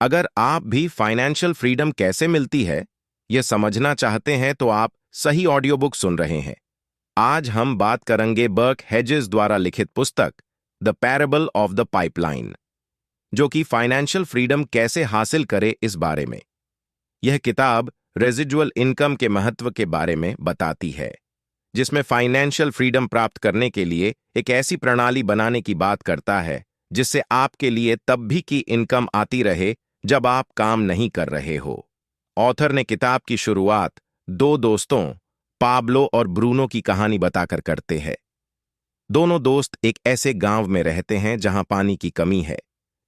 अगर आप भी फाइनेंशियल फ्रीडम कैसे मिलती है, यह समझना चाहते हैं तो आप सही ऑडियो बुक सुन रहे हैं। आज हम बात करेंगे बर्क हेजेस द्वारा लिखित पुस्तक the parable of the pipeline, जो कि फाइनेंशियल फ्रीडम कैसे हासिल करे इस बारे में। यह किताब रेजिडुअल इनकम के महत्व के बारे में बताती है, जिसमें फाइनेंशियल फ्रीडम प्राप्त करने के लिए एक ऐसी प्रणाली बनाने की बात करता है जिससे आपके लिए तब भी की इनकम आती रहे जब आप काम नहीं कर रहे हो। ऑथर ने किताब की शुरुआत दो दोस्तों पाब्लो और ब्रूनो की कहानी बताकर करते हैं। दोनों दोस्त एक ऐसे गांव में रहते हैं जहां पानी की कमी है।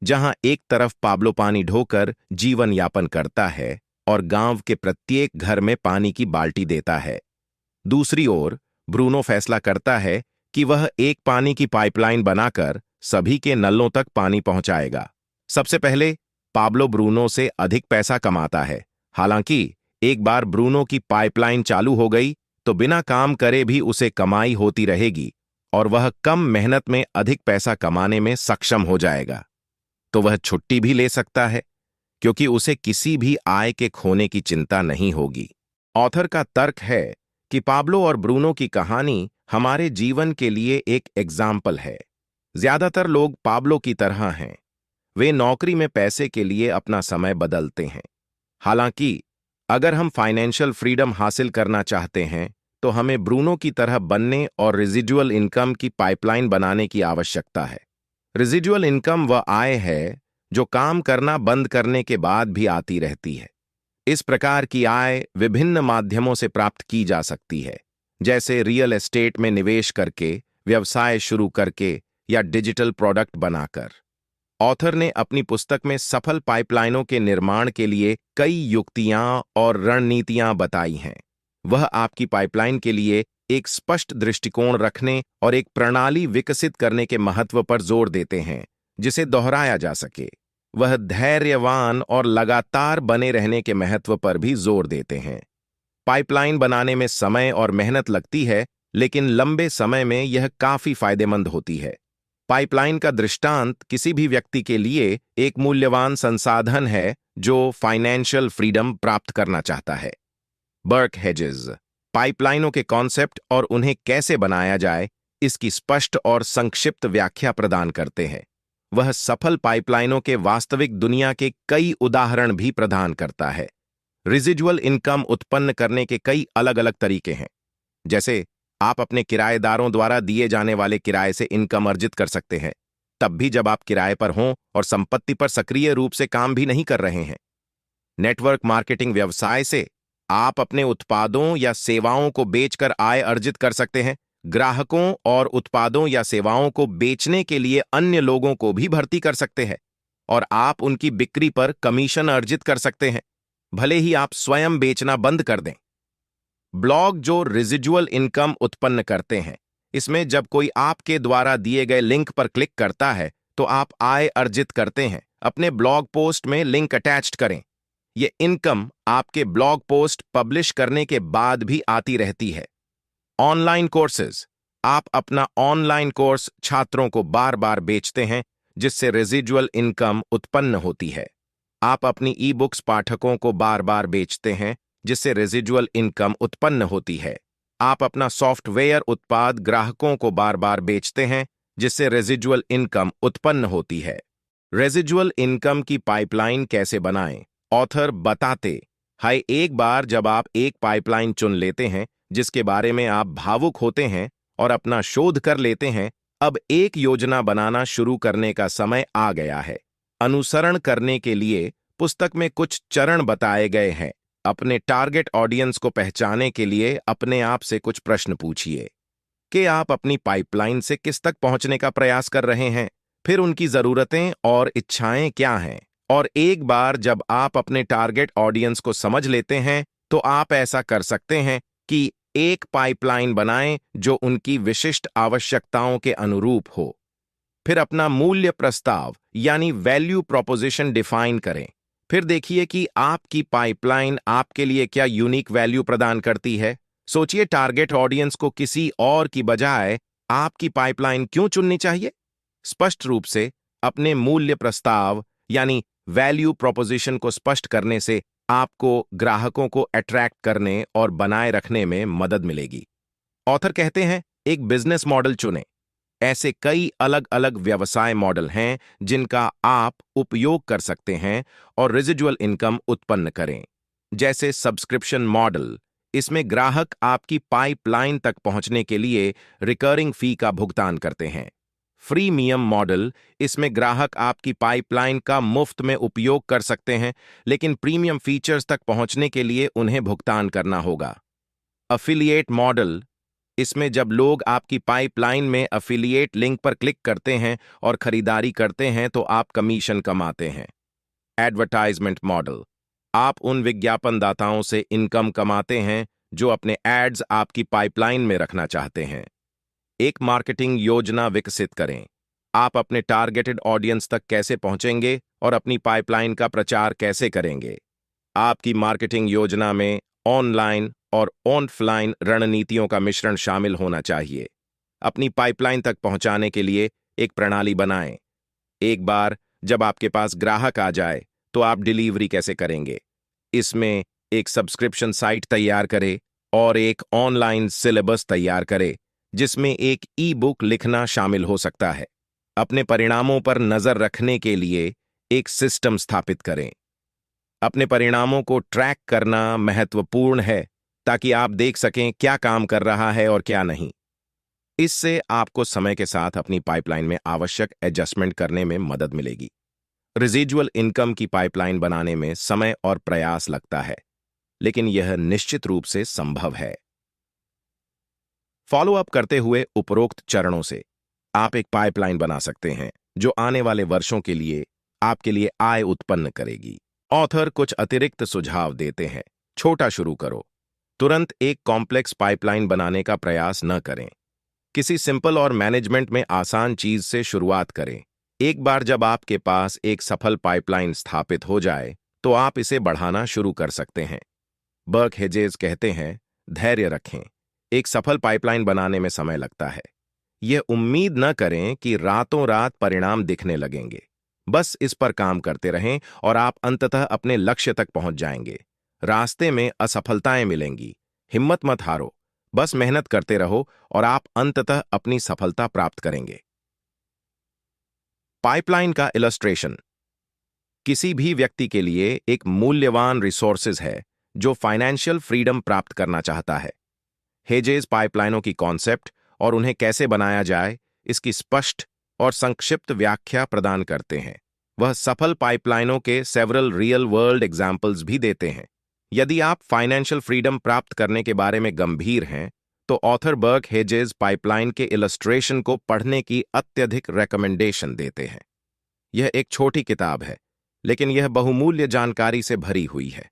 जहां एक तरफ पाब्लो पानी ढोकर जीवन यापन करता है और गांव के प्रत्येक घर में पानी की बाल्टी देता है। दूसरी ओर ब्रूनो फैसला करता है कि वह एक पानी की पाइपलाइन बनाकर सभी के नलों तक पानी पहुंचाएगा। सबसे पहले पाब्लो ब्रूनो से अधिक पैसा कमाता है। हालांकि एक बार ब्रूनो की पाइपलाइन चालू हो गई तो बिना काम करे भी उसे कमाई होती रहेगी और वह कम मेहनत में अधिक पैसा कमाने में सक्षम हो जाएगा। तो वह छुट्टी भी ले सकता है क्योंकि उसे किसी भी आय के खोने की चिंता नहीं होगी। ऑथर का तर्क है कि पाब्लो और ब्रूनो की कहानी हमारे जीवन के लिए एक एग्जाम्पल है। ज्यादातर लोग पाब्लो की तरह हैं। वे नौकरी में पैसे के लिए अपना समय बदलते हैं। हालांकि अगर हम फाइनेंशियल फ्रीडम हासिल करना चाहते हैं तो हमें ब्रूनो की तरह बनने और रेजिडुअल इनकम की पाइपलाइन बनाने की आवश्यकता है। रेजिडुअल इनकम वह आय है जो काम करना बंद करने के बाद भी आती रहती है। इस प्रकार की आय विभिन्न माध्यमों से प्राप्त की जा सकती है, जैसे रियल एस्टेट में निवेश करके, व्यवसाय शुरू करके या डिजिटल प्रोडक्ट बनाकर। ऑथर ने अपनी पुस्तक में सफल पाइपलाइनों के निर्माण के लिए कई युक्तियां और रणनीतियां बताई हैं। वह आपकी पाइपलाइन के लिए एक स्पष्ट दृष्टिकोण रखने और एक प्रणाली विकसित करने के महत्व पर जोर देते हैं जिसे दोहराया जा सके। वह धैर्यवान और लगातार बने रहने के महत्व पर भी जोर देते हैं। पाइपलाइन बनाने में समय और मेहनत लगती है, लेकिन लंबे समय में यह काफी फायदेमंद होती है। पाइपलाइन का दृष्टांत किसी भी व्यक्ति के लिए एक मूल्यवान संसाधन है जो फाइनेंशियल फ्रीडम प्राप्त करना चाहता है। बर्क हेजेस पाइपलाइनों के कॉन्सेप्ट और उन्हें कैसे बनाया जाए इसकी स्पष्ट और संक्षिप्त व्याख्या प्रदान करते हैं। वह सफल पाइपलाइनों के वास्तविक दुनिया के कई उदाहरण भी प्रदान करता है। रेजिडुअल इनकम उत्पन्न करने के कई अलग अलग तरीके हैं, जैसे आप अपने किराएदारों द्वारा दिए जाने वाले किराए से इनकम अर्जित कर सकते हैं, तब भी जब आप किराए पर हों और संपत्ति पर सक्रिय रूप से काम भी नहीं कर रहे हैं। नेटवर्क मार्केटिंग व्यवसाय से आप अपने उत्पादों या सेवाओं को बेचकर आय अर्जित कर सकते हैं। ग्राहकों और उत्पादों या सेवाओं को बेचने के लिए अन्य लोगों को भी भर्ती कर सकते हैं और आप उनकी बिक्री पर कमीशन अर्जित कर सकते हैं, भले ही आप स्वयं बेचना बंद कर दें। ब्लॉग जो रेजिडुअल इनकम उत्पन्न करते हैं, इसमें जब कोई आपके द्वारा दिए गए लिंक पर क्लिक करता है तो आप आय अर्जित करते हैं। अपने ब्लॉग पोस्ट में लिंक अटैच्ड करें। यह इनकम आपके ब्लॉग पोस्ट पब्लिश करने के बाद भी आती रहती है। ऑनलाइन कोर्सेज, आप अपना ऑनलाइन कोर्स छात्रों को बार बार बेचते हैं जिससे रेजिडुअल इनकम उत्पन्न होती है। आप अपनी ई बुक्स पाठकों को बार बार बेचते हैं जिससे रेजिडुअल इनकम उत्पन्न होती है। आप अपना सॉफ्टवेयर उत्पाद ग्राहकों को बार बार बेचते हैं जिससे रेजिडुअल इनकम उत्पन्न होती है। रेजिडुअल इनकम की पाइपलाइन कैसे बनाएं? ऑथर बताते हैं, एक बार जब आप एक पाइपलाइन चुन लेते हैं जिसके बारे में आप भावुक होते हैं और अपना शोध कर लेते हैं, अब एक योजना बनाना शुरू करने का समय आ गया है। अनुसरण करने के लिए पुस्तक में कुछ चरण बताए गए हैं। अपने टारगेट ऑडियंस को पहचानने के लिए अपने आप से कुछ प्रश्न पूछिए कि आप अपनी पाइपलाइन से किस तक पहुंचने का प्रयास कर रहे हैं, फिर उनकी जरूरतें और इच्छाएं क्या हैं। और एक बार जब आप अपने टारगेट ऑडियंस को समझ लेते हैं तो आप ऐसा कर सकते हैं कि एक पाइपलाइन बनाएं जो उनकी विशिष्ट आवश्यकताओं के अनुरूप हो। फिर अपना मूल्य प्रस्ताव यानी वैल्यू प्रोपोजिशन डिफाइन करें। फिर देखिए कि आपकी पाइपलाइन आपके लिए क्या यूनिक वैल्यू प्रदान करती है। सोचिए, टारगेट ऑडियंस को किसी और की बजाय आपकी पाइपलाइन क्यों चुननी चाहिए। स्पष्ट रूप से अपने मूल्य प्रस्ताव यानी वैल्यू प्रोपोजिशन को स्पष्ट करने से आपको ग्राहकों को अट्रैक्ट करने और बनाए रखने में मदद मिलेगी। ऑथर कहते हैं, एक बिजनेस मॉडल चुनें। ऐसे कई अलग अलग व्यवसाय मॉडल हैं जिनका आप उपयोग कर सकते हैं और रेजिडुअल इनकम उत्पन्न करें। जैसे सब्सक्रिप्शन मॉडल, इसमें ग्राहक आपकी पाइपलाइन तक पहुंचने के लिए रिकरिंग फी का भुगतान करते हैं। फ्रीमियम मॉडल, इसमें ग्राहक आपकी पाइपलाइन का मुफ्त में उपयोग कर सकते हैं, लेकिन प्रीमियम फीचर्स तक पहुंचने के लिए उन्हें भुगतान करना होगा। अफिलिएट मॉडल, इसमें जब लोग आपकी पाइपलाइन में अफिलिएट लिंक पर क्लिक करते हैं और खरीदारी करते हैं तो आप कमीशन कमाते हैं। एडवर्टाइजमेंट मॉडल, आप उन विज्ञापनदाताओं से इनकम कमाते हैं जो अपने एड्स आपकी पाइपलाइन में रखना चाहते हैं। एक मार्केटिंग योजना विकसित करें। आप अपने टारगेटेड ऑडियंस तक कैसे पहुंचेंगे और अपनी पाइपलाइन का प्रचार कैसे करेंगे। आपकी मार्केटिंग योजना में ऑनलाइन और ऑफलाइन रणनीतियों का मिश्रण शामिल होना चाहिए। अपनी पाइपलाइन तक पहुंचाने के लिए एक प्रणाली बनाएं। एक बार जब आपके पास ग्राहक आ जाए तो आप डिलीवरी कैसे करेंगे। इसमें एक सब्सक्रिप्शन साइट तैयार करें और एक ऑनलाइन सिलेबस तैयार करें जिसमें एक ई बुक लिखना शामिल हो सकता है। अपने परिणामों पर नजर रखने के लिए एक सिस्टम स्थापित करें। अपने परिणामों को ट्रैक करना महत्वपूर्ण है ताकि आप देख सकें क्या काम कर रहा है और क्या नहीं। इससे आपको समय के साथ अपनी पाइपलाइन में आवश्यक एडजस्टमेंट करने में मदद मिलेगी। रेजिडुअल इनकम की पाइपलाइन बनाने में समय और प्रयास लगता है, लेकिन यह निश्चित रूप से संभव है। फॉलो अप करते हुए उपरोक्त चरणों से आप एक पाइपलाइन बना सकते हैं जो आने वाले वर्षों के लिए आपके लिए आय उत्पन्न करेगी। ऑथर कुछ अतिरिक्त सुझाव देते हैं। छोटा शुरू करो। तुरंत एक कॉम्प्लेक्स पाइपलाइन बनाने का प्रयास न करें। किसी सिंपल और मैनेजमेंट में आसान चीज से शुरुआत करें। एक बार जब आपके पास एक सफल पाइपलाइन स्थापित हो जाए तो आप इसे बढ़ाना शुरू कर सकते हैं। बर्क हेजेस कहते हैं, धैर्य रखें। एक सफल पाइपलाइन बनाने में समय लगता है। यह उम्मीद न करें कि रातों रात परिणाम दिखने लगेंगे। बस इस पर काम करते रहें और आप अंततः अपने लक्ष्य तक पहुंच जाएंगे। रास्ते में असफलताएं मिलेंगी, हिम्मत मत हारो, बस मेहनत करते रहो और आप अंततः अपनी सफलता प्राप्त करेंगे। पाइपलाइन का इलस्ट्रेशन किसी भी व्यक्ति के लिए एक मूल्यवान रिसोर्सेज है जो फाइनेंशियल फ्रीडम प्राप्त करना चाहता है। हेजेस पाइपलाइनों की कॉन्सेप्ट और उन्हें कैसे बनाया जाए इसकी स्पष्ट और संक्षिप्त व्याख्या प्रदान करते हैं। वह सफल पाइपलाइनों के सेवरल रियल वर्ल्ड एग्जाम्पल्स भी देते हैं। यदि आप फाइनेंशियल फ्रीडम प्राप्त करने के बारे में गंभीर हैं तो ऑथर बर्क हेजेस पाइपलाइन के इलस्ट्रेशन को पढ़ने की अत्यधिक रिकमेंडेशन देते हैं। यह एक छोटी किताब है, लेकिन यह बहुमूल्य जानकारी से भरी हुई है।